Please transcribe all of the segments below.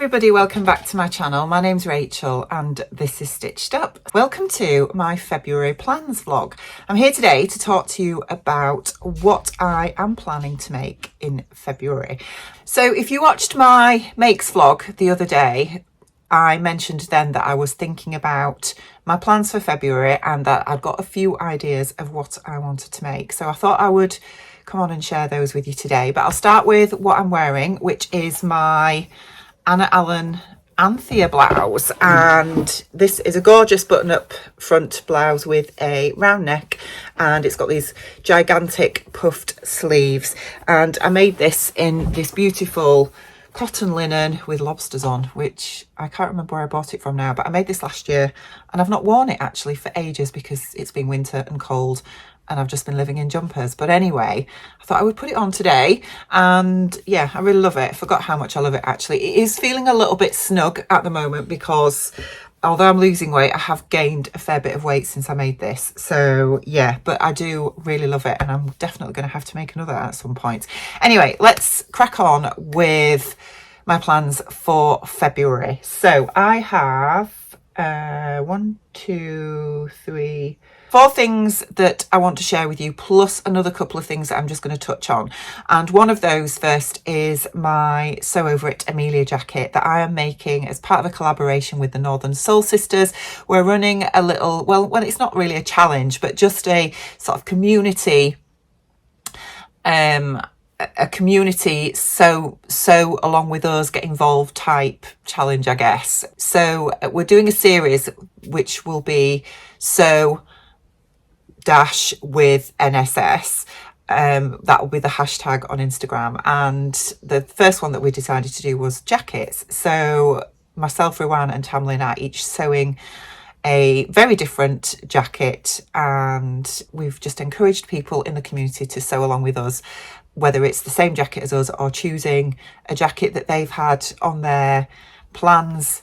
everybody, welcome back to my channel. My name's Rachel and this is Stitched Up. Welcome to my February plans vlog. I'm here today to talk to you about what I am planning to make in February. So if you watched my makes vlog the other day, I mentioned then that I was thinking about my plans for February and that I'd got a few ideas of what I wanted to make. So I thought I would come on and share those with you today. But I'll start with what I'm wearing, which is my Anna Allen Anthea blouse, and this is a gorgeous button-up front blouse with a round neck, and it's got these gigantic puffed sleeves, and I made this in this beautiful cotton linen with lobsters on, which I can't remember where I bought it from now, but I made this last year and I've not worn it actually for ages because it's been winter and cold and I've just been living in jumpers. But anyway, I thought I would put it on today, and yeah, I really love it. I forgot how much I love it actually. It is feeling a little bit snug at the moment because although I'm losing weight, I have gained a fair bit of weight since I made this. So yeah, but I do really love it and I'm definitely going to have to make another at some point. Anyway, let's crack on with my plans for February. So I have 4 things that I want to share with you, plus another couple of things that I'm just going to touch on. And one of those first is my Sew Over It Amelia jacket that I am making as part of a collaboration with the Northern Soul Sisters. We're running a little, well, it's not really a challenge, but just a sort of community, a community sew along with us, get involved type challenge, I guess. So we're doing a series which will be sew dash with NSS. That will be the hashtag on Instagram, and the first one that we decided to do was jackets. So myself, Rowan and Tamlin are each sewing a very different jacket, and we've just encouraged people in the community to sew along with us, whether it's the same jacket as us or choosing a jacket that they've had on their plans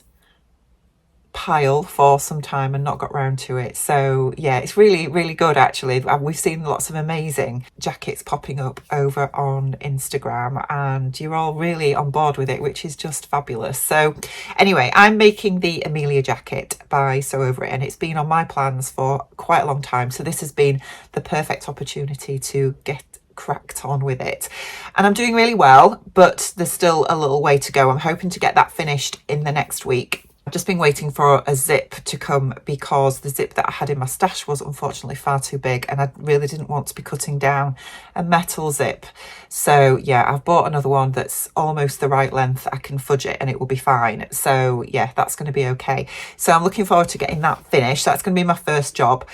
pile for some time and not got round to it. So yeah, it's really good actually. We've seen lots of amazing jackets popping up over on Instagram and you're all really on board with it, which is just fabulous. So anyway, I'm making the Amelia jacket by Sew Over It, and it's been on my plans for quite a long time, so this has been the perfect opportunity to get cracked on with it, and I'm doing really well, but there's still a little way to go. I'm hoping to get that finished in the next week. I've just been waiting for a zip to come because the zip that I had in my stash was unfortunately far too big, and I really didn't want to be cutting down a metal zip. So yeah, I've bought another one that's almost the right length. I can fudge it and it will be fine. So yeah, that's going to be okay. So I'm looking forward to getting that finished. That's going to be my first job.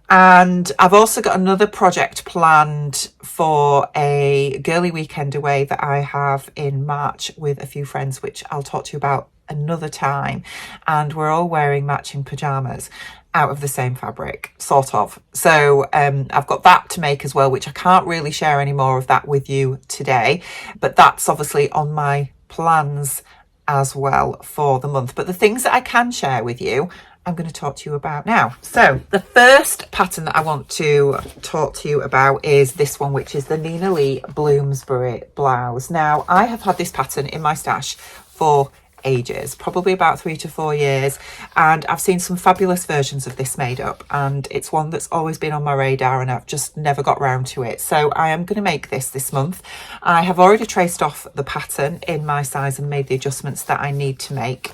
And I've also got another project planned for a girly weekend away that I have in March with a few friends, which I'll talk to you about another time. And we're all wearing matching pajamas out of the same fabric, sort of. So I've got that to make as well, which I can't really share any more of that with you today, but that's obviously on my plans as well for the month. But the things that I can share with you, I'm going to talk to you about now. So the first pattern that I want to talk to you about is this one, which is the Lee Bloomsbury blouse. Now, I have had this pattern in my stash for ages, probably about 3 to 4 years, and I've seen some fabulous versions of this made up, and it's one that's always been on my radar and I've just never got round to it. So I am going to make this month. I have already traced off the pattern in my size and made the adjustments that I need to make,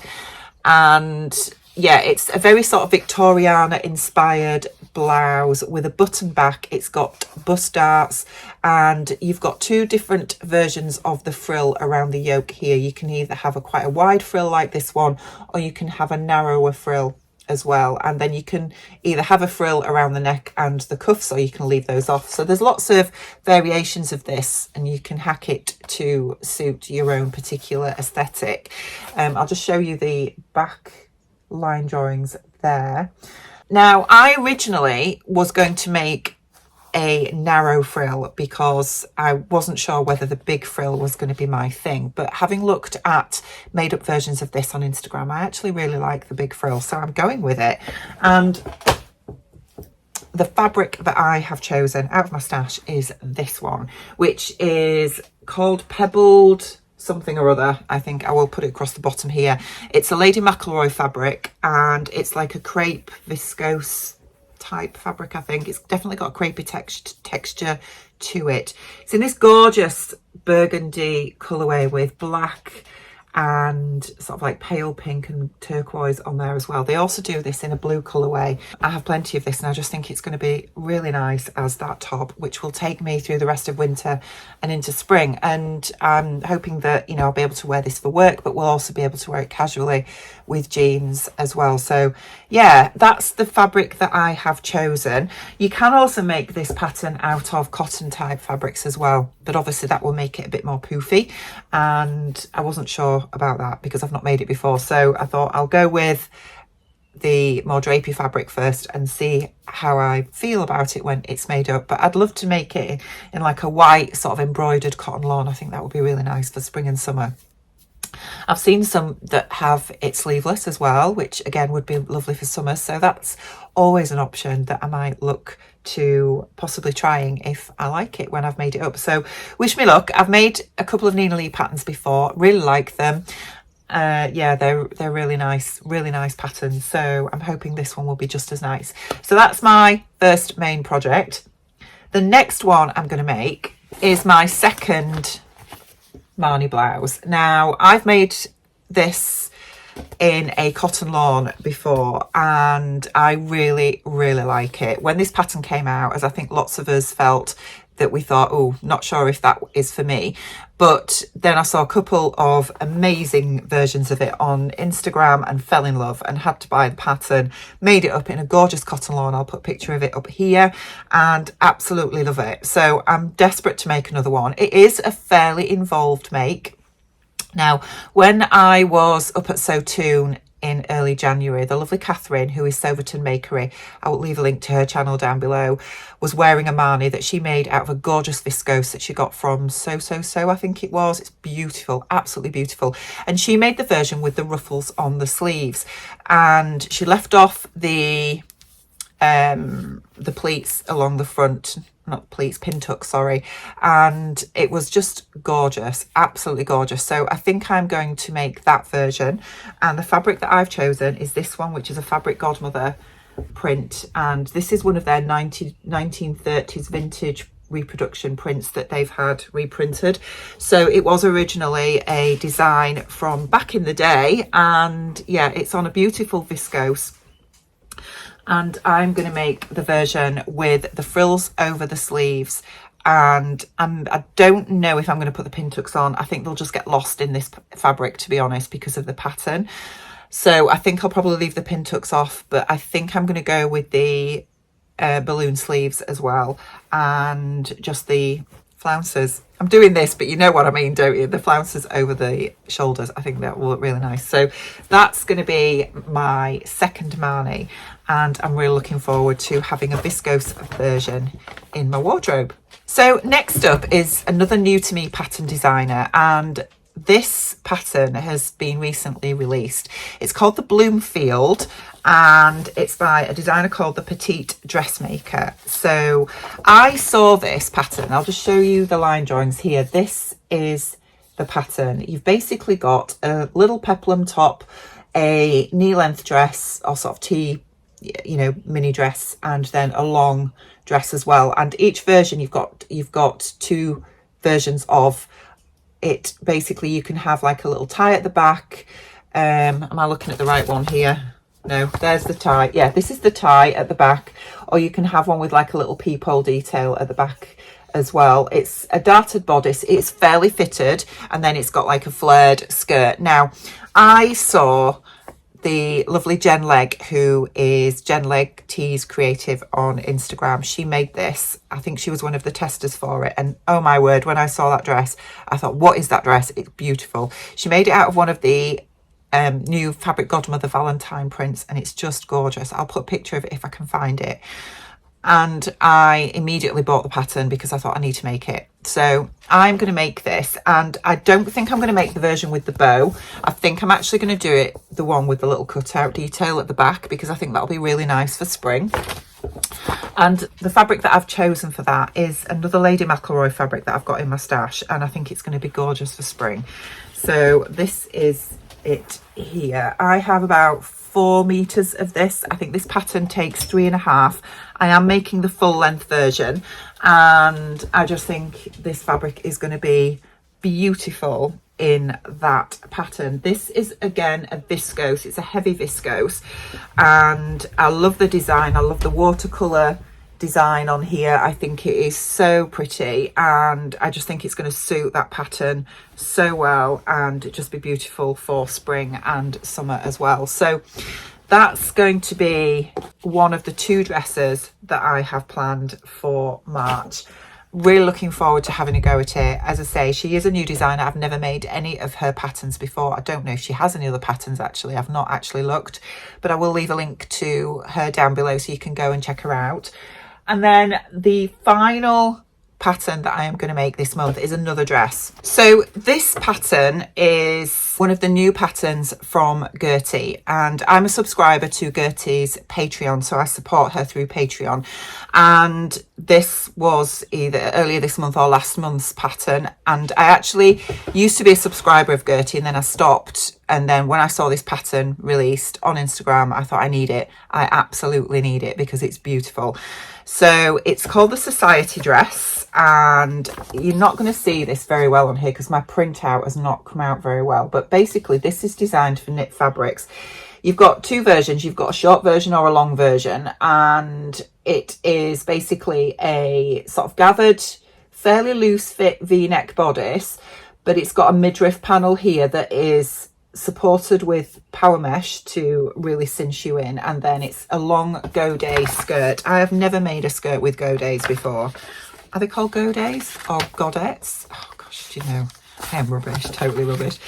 and yeah, it's a very sort of Victoriana inspired blouse with a button back. It's got bust darts, and you've got 2 different versions of the frill around the yoke here. You can either have quite a wide frill like this one, or you can have a narrower frill as well, and then you can either have a frill around the neck and the cuffs, or you can leave those off. So there's lots of variations of this, and you can hack it to suit your own particular aesthetic. I'll just show you the back line drawings there. Now, I originally was going to make a narrow frill because I wasn't sure whether the big frill was going to be my thing, but having looked at made up versions of this on Instagram, I actually really like the big frill, so I'm going with it. And the fabric that I have chosen out of my stash is this one, which is called Pebbled something or other. I think I will put it across the bottom here. It's a Lady McElroy fabric, and it's like a crepe viscose type fabric. I think it's definitely got a crepey texture to it. It's in this gorgeous burgundy colorway with black and sort of like pale pink and turquoise on there as well. They also do this in a blue colorway. I have plenty of this, and I just think it's going to be really nice as that top, which will take me through the rest of winter and into spring. And I'm hoping that, you know, I'll be able to wear this for work, but we'll also be able to wear it casually with jeans as well. So yeah, that's the fabric that I have chosen. You can also make this pattern out of cotton type fabrics as well, but obviously that will make it a bit more poofy, and I wasn't sure about that because I've not made it before. So I thought I'll go with the more drapey fabric first and see how I feel about it when it's made up. But I'd love to make it in like a white sort of embroidered cotton lawn. I think that would be really nice for spring and summer. I've seen some that have it sleeveless as well, which again would be lovely for summer. So that's always an option that I might look to possibly trying if I like it when I've made it up. So wish me luck. I've made a couple of Nina Lee patterns before, really like them. Yeah, they're really nice patterns. So I'm hoping this one will be just as nice. So that's my first main project. The next one I'm going to make is my second Marnie blouse. Now, I've made this in a cotton lawn before, and I really like it. When this pattern came out, as I think lots of us felt that we thought, oh, not sure if that is for me, but then I saw a couple of amazing versions of it on Instagram and fell in love and had to buy the pattern, made it up in a gorgeous cotton lawn. I'll put a picture of it up here, and absolutely love it. So I'm desperate to make another one. It is a fairly involved make. Now, when I was up at Sew Toon in early January, the lovely Catherine, who is Soverton Makery, I will leave a link to her channel down below, was wearing a Marnie that she made out of a gorgeous viscose that she got from So, I think it was. It's beautiful, absolutely beautiful. And she made the version with the ruffles on the sleeves, and she left off the pleats along the front, not pleats, pin tuck, sorry, and it was just gorgeous, absolutely gorgeous. So I think I'm going to make that version, and the fabric that I've chosen is this one, which is a fabric Godmother print, and this is one of their 1930s vintage reproduction prints that they've had reprinted. So it was originally a design from back in the day, and yeah, it's on a beautiful viscose. And I'm going to make the version with the frills over the sleeves, and I don't know if I'm going to put the pin tucks on. I think they'll just get lost in this fabric, to be honest, because of the pattern. So I think I'll probably leave the pin tucks off, but I think I'm going to go with the balloon sleeves as well, and just the flounces. I'm doing this, but you know what I mean, don't you? The flounces over the shoulders. I think that will look really nice. So that's going to be my second Marnie, and I'm really looking forward to having a viscose version in my wardrobe. So next up is another new to me pattern designer, and this pattern has been recently released. It's called the Bloomfield, and it's by a designer called the Petite Dressmaker. So I saw this pattern. I'll just show you the line drawings here. This is the pattern. You've basically got a little peplum top, a knee length dress, or sort of tee, you know, mini dress, and then a long dress as well. And each version you've got two versions of it. Basically, you can have like a little tie at the back. Am I looking at the right one here? No, there's the tie. Yeah, this is the tie at the back, or you can have one with like a little peephole detail at the back as well. It's a darted bodice. It's fairly fitted, and then it's got like a flared skirt. Now, I saw the lovely Jen Legg, who is Jen Legg Tees Creative on Instagram. She made this. I think she was one of the testers for it, and oh my word, when I saw that dress, I thought, what is that dress? It's beautiful. She made it out of one of the new fabric Godmother Valentine prints, and it's just gorgeous. I'll put a picture of it if I can find it. And I immediately bought the pattern because I thought I need to make it. So I'm going to make this, and I don't think I'm going to make the version with the bow. I think I'm actually going to do it, the one with the little cutout detail at the back, because I think that'll be really nice for spring. And the fabric that I've chosen for that is another Lady McElroy fabric that I've got in my stash, and I think it's going to be gorgeous for spring. So this is it here. I have about 4 meters of this. I think this pattern takes 3.5. I am making the full length version, and I just think this fabric is going to be beautiful in that pattern. This is again a viscose. It's a heavy viscose, and I love the design. I love the watercolor design on here. I think it is so pretty, and I just think it's going to suit that pattern so well and just be beautiful for spring and summer as well. So that's going to be one of the 2 dresses that I have planned for March. Really looking forward to having a go at it. As I say, she is a new designer. I've never made any of her patterns before. I don't know if she has any other patterns actually. I've not actually looked, but I will leave a link to her down below so you can go and check her out. And then the final pattern that I am going to make this month is another dress. So this pattern is one of the new patterns from Gertie, and I'm a subscriber to Gertie's Patreon, so I support her through Patreon. And this was either earlier this month or last month's pattern, and I actually used to be a subscriber of Gertie, and then I stopped. And then when I saw this pattern released on Instagram, I thought I need it. I absolutely need it because it's beautiful. So it's called the Society Dress, and you're not going to see this very well on here because my printout has not come out very well. But basically this is designed for knit fabrics. You've got 2 versions. You've got a short version or a long version, and it is basically a sort of gathered, fairly loose fit V-neck bodice, but it's got a midriff panel here that is supported with power mesh to really cinch you in, and then it's a long godet skirt. I have never made a skirt with godets before. Are they called godets or godettes? Oh gosh, do you know, I am rubbish, totally rubbish.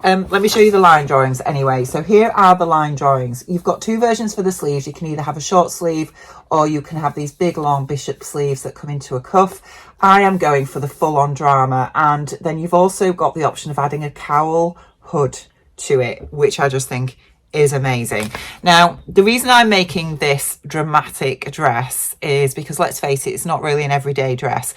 Let me show you the line drawings anyway. So here are the line drawings. You've got 2 versions for the sleeves. You can either have a short sleeve or you can have these big long bishop sleeves that come into a cuff. I am going for the full-on drama, and then you've also got the option of adding a cowl hood to it, which I just think is amazing. Now, the reason I'm making this dramatic dress is because, let's face it, it's not really an everyday dress.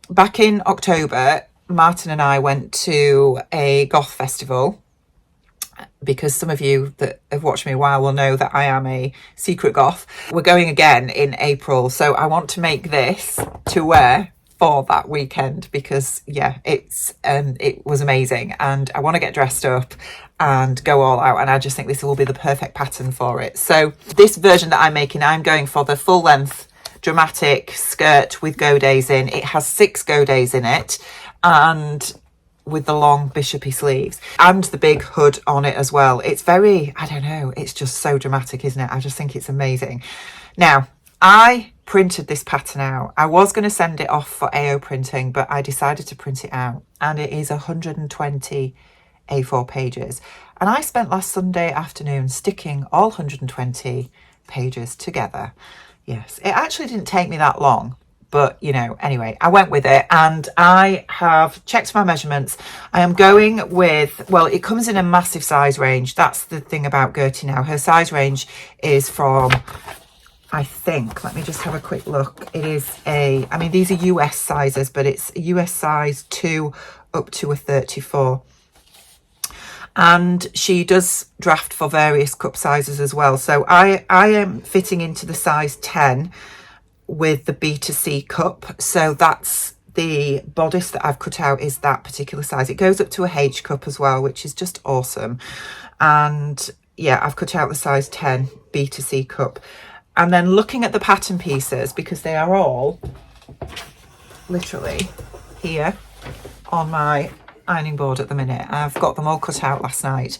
Back in October, Martin and I went to a goth festival, because some of you that have watched me a while will know that I am a secret goth. We're going again in April, so I want to make this to wear for that weekend because yeah, it was amazing, and I want to get dressed up and go all out, and I just think this will be the perfect pattern for it. So this version that I'm making, I'm going for the full length dramatic skirt with godets in. It has 6 godets in it, and with the long bishopy sleeves and the big hood on it as well. It's very, I don't know, it's just so dramatic, isn't it? I just think it's amazing. Now, I printed this pattern out. I was going to send it off for AO printing, but I decided to print it out, and it is 120 A4 pages. And I spent last Sunday afternoon sticking all 120 pages together. Yes, it actually didn't take me that long, but you know, anyway, I went with it, and I have checked my measurements. I am going with, well, it comes in a massive size range. That's the thing about Gertie now. Her size range is from, I think, let me just have a quick look. It is I mean, these are US sizes, but it's a US size 2 up to a 34. And she does draft for various cup sizes as well. So I am fitting into the size 10 with the B2C cup. So that's the bodice that I've cut out, is that particular size. It goes up to a H cup as well, which is just awesome. And yeah, I've cut out the size 10 B2C cup. And then looking at the pattern pieces, because they are all literally here on my ironing board at the minute. I've got them all cut out last night.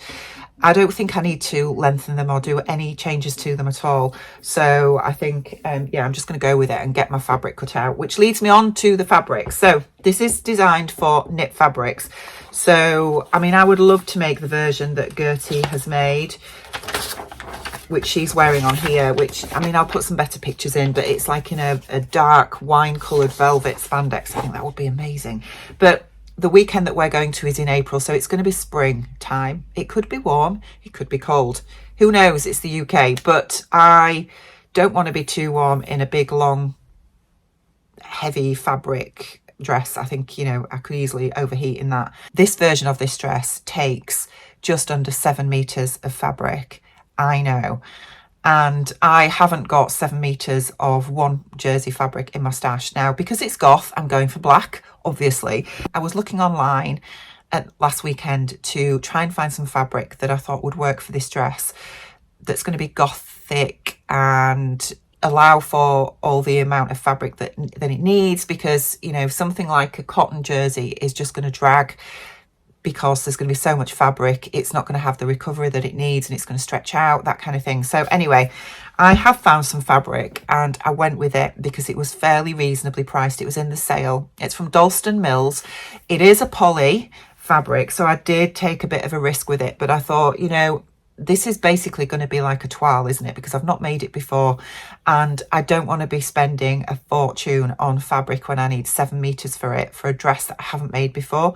I don't think I need to lengthen them or do any changes to them at all. So I think, yeah, I'm just going to go with it and get my fabric cut out, which leads me on to the fabric. So this is designed for knit fabrics. So, I mean, I would love to make the version that Gertie has made, which she's wearing on here, which, I mean, I'll put some better pictures in, but it's like in a dark wine-coloured velvet spandex. I think that would be amazing. But the weekend that we're going to is in April, so it's going to be spring time. It could be warm, it could be cold. Who knows? It's the UK. But I don't want to be too warm in a big, long, heavy fabric dress. I think, you know, I could easily overheat in that. This version of this dress takes just under 7 meters of fabric. I know. And I haven't got 7 meters of one jersey fabric in my stash. Now, because it's goth, I'm going for black, obviously. I was looking online last weekend to try and find some fabric that I thought would work for this dress, that's going to be gothic and allow for all the amount of fabric that it needs, because, you know, something like a cotton jersey is just going to drag because there's going to be so much fabric. It's not going to have the recovery that it needs, and it's going to stretch out, that kind of thing. So anyway, I have found some fabric and I went with it because it was fairly reasonably priced. It was in the sale. It's from Dalston Mills. It is a poly fabric, so I did take a bit of a risk with it, but I thought, you know, this is basically going to be like a toile, isn't it? Because I've not made it before, and I don't want to be spending a fortune on fabric when I need 7 meters for it, for a dress that I haven't made before,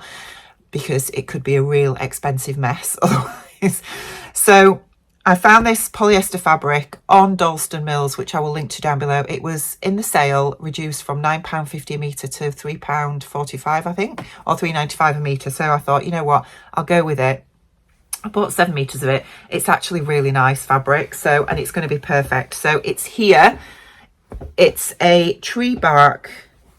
because it could be a real expensive mess otherwise. So I found this polyester fabric on Dalston Mills, which I will link to down below. It was in the sale, reduced from £9.50 a metre to £3.45, I think, or £3.95 a metre. So I thought, you know what, I'll go with it. I bought 7 meters of it. It's actually really nice fabric, so, and it's going to be perfect. So it's here. It's a tree bark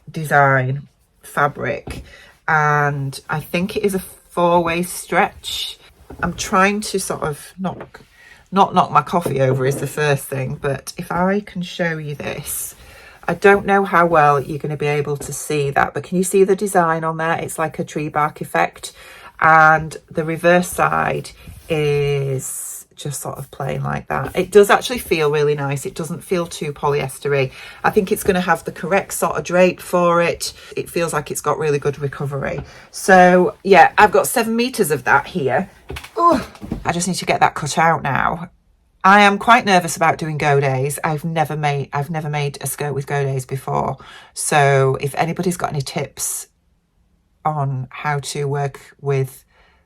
design fabric, and I think it is a 4-way stretch. I'm trying to sort of not knock my coffee over is the first thing, but if I can show you this, I don't know how well you're going to be able to see that, but can you see the design on there? It's like a tree bark effect. And the reverse side is just sort of plain like that. It does actually feel really nice. It doesn't feel too polyestery. I think it's going to have the correct sort of drape for it. It feels like it's got really good recovery. So yeah, I've got 7 meters of that here. Oh, I just need to get that cut out now. I am quite nervous about doing go days. I've never made a skirt with go days before. So if anybody's got any tips on how to work with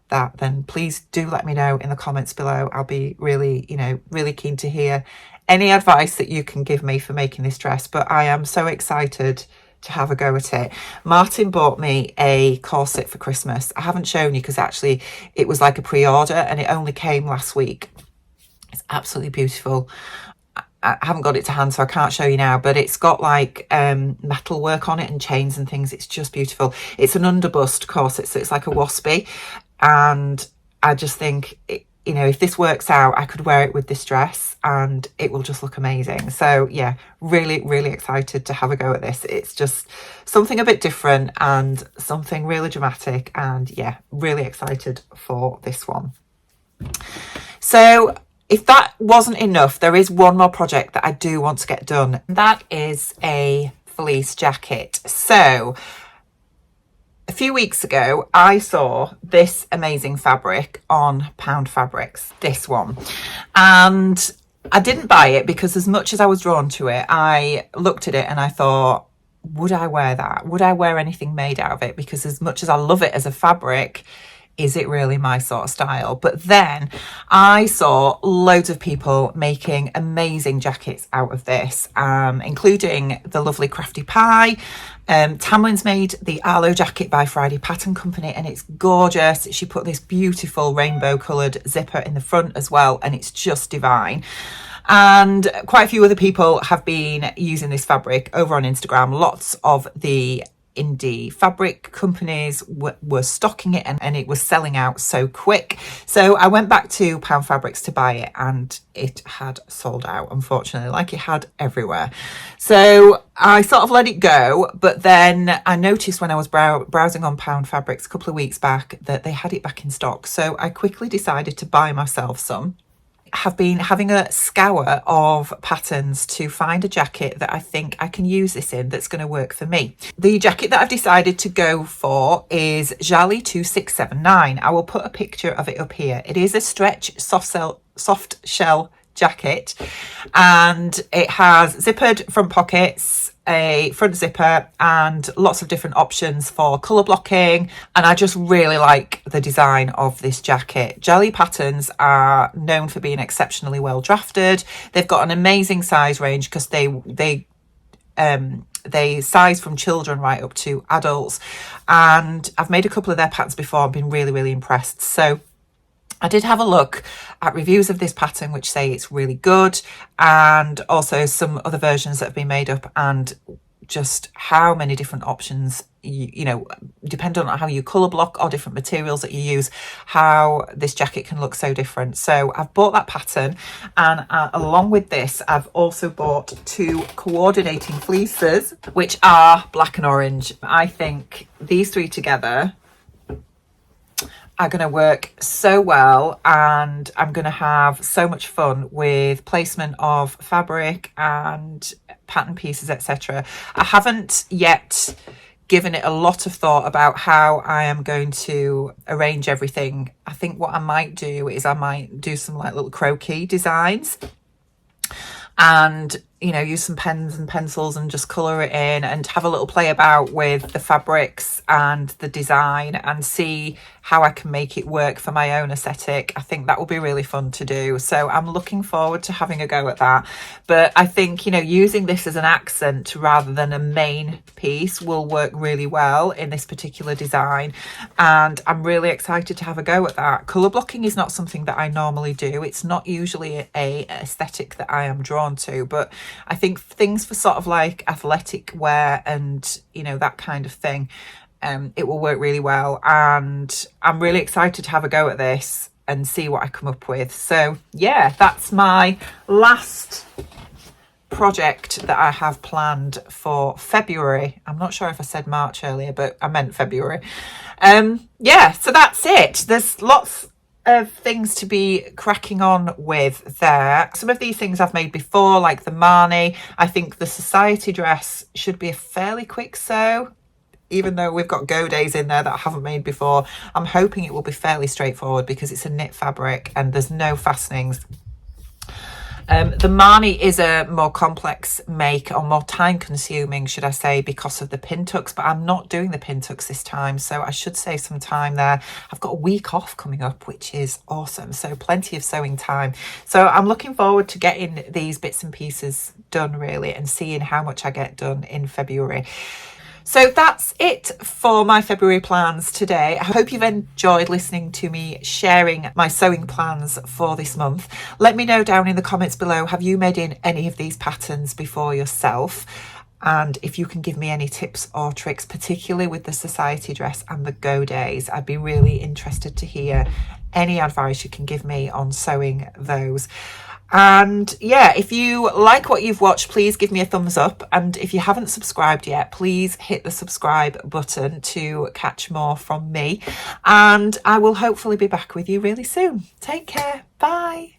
that, then please do let me know in the comments below. I'll be really, you know, really keen to hear any advice that you can give me for making this dress. But I am so excited to have a go at it. Martin bought me a corset for Christmas. I haven't shown you because actually it was like a pre-order and it only came last week. It's absolutely beautiful. I haven't got it to hand, so I can't show you now, but it's got like metal work on it and chains and things. It's just beautiful. It's an underbust corset, so it's like a waspy, and I just think, you know, if this works out, I could wear it with this dress and it will just look amazing. So yeah, really, really excited to have a go at this. It's just something a bit different and something really dramatic, and yeah, really excited for this one. So if that wasn't enough, there is one more project that I do want to get done. That is a fleece jacket. So a few weeks ago, I saw this amazing fabric on Pound Fabrics, this one. And I didn't buy it because as much as I was drawn to it, I looked at it and I thought, would I wear that? Would I wear anything made out of it? Because as much as I love it as a fabric, is it really my sort of style? But then I saw loads of people making amazing jackets out of this, including the lovely Crafty Pie. Tamlin's made the Arlo jacket by Friday Pattern Company, and it's gorgeous. She put this beautiful rainbow coloured zipper in the front as well, and it's just divine. And quite a few other people have been using this fabric over on Instagram. Lots of the indie fabric companies were stocking it, and it was selling out so quick. So I went back to Pound Fabrics to buy it, and it had sold out, unfortunately, like it had everywhere. So I sort of let it go, but then I noticed when I was browsing on Pound Fabrics a couple of weeks back that they had it back in stock. So I quickly decided to buy myself some. Have been having a scour of patterns to find a jacket that I think I can use this in that's going to work for me. The jacket that I've decided to go for is Jalie 2679. I will put a picture of it up here. It is a stretch soft shell jacket, and it has zippered front pockets, a front zipper and lots of different options for colour blocking, and I just really like the design of this jacket. Jalie patterns are known for being exceptionally well drafted. They've got an amazing size range because they size from children right up to adults, and I've made a couple of their patterns before. I've been really impressed. So I did have a look at reviews of this pattern which say it's really good, and also some other versions that have been made up, and just how many different options, you know, depending on how you colour block or different materials that you use, how this jacket can look so different. So I've bought that pattern, and along with this I've also bought 2 coordinating fleeces which are black and orange. I think these 3 together are going to work so well, and I'm going to have so much fun with placement of fabric and pattern pieces, etc. I haven't yet given it a lot of thought about how I am going to arrange everything. I think what I might do is I might do some like little croquis designs, and you know, use some pens and pencils and just colour it in and have a little play about with the fabrics and the design and see how I can make it work for my own aesthetic. I think that will be really fun to do. So I'm looking forward to having a go at that. But I think, you know, using this as an accent rather than a main piece will work really well in this particular design. And I'm really excited to have a go at that. Colour blocking is not something that I normally do. It's not usually a aesthetic that I am drawn to, but I think things for sort of like athletic wear and, you know, that kind of thing, it will work really well. And I'm really excited to have a go at this and see what I come up with. So yeah, that's my last project that I have planned for February. I'm not sure if I said March earlier, but I meant February. Yeah, so that's it. There's lots of things to be cracking on with there. Some of these things I've made before, like the Marnie. I think the society dress should be a fairly quick sew, even though we've got go days in there that I haven't made before. I'm hoping it will be fairly straightforward because it's a knit fabric and there's no fastenings. The Marnie is a more complex make, or more time consuming, should I say, because of the pin tucks, but I'm not doing the pin tucks this time, so I should save some time there. I've got a week off coming up, which is awesome, so plenty of sewing time. So I'm looking forward to getting these bits and pieces done really, and seeing how much I get done in February. So that's it for my February plans today. I hope you've enjoyed listening to me sharing my sewing plans for this month. Let me know down in the comments below, have you made in any of these patterns before yourself? And if you can give me any tips or tricks, particularly with the society dress and the go days, I'd be really interested to hear any advice you can give me on sewing those. And yeah, if you like what you've watched, please give me a thumbs up, and if you haven't subscribed yet, please hit the subscribe button to catch more from me, and I will hopefully be back with you really soon. Take care. Bye.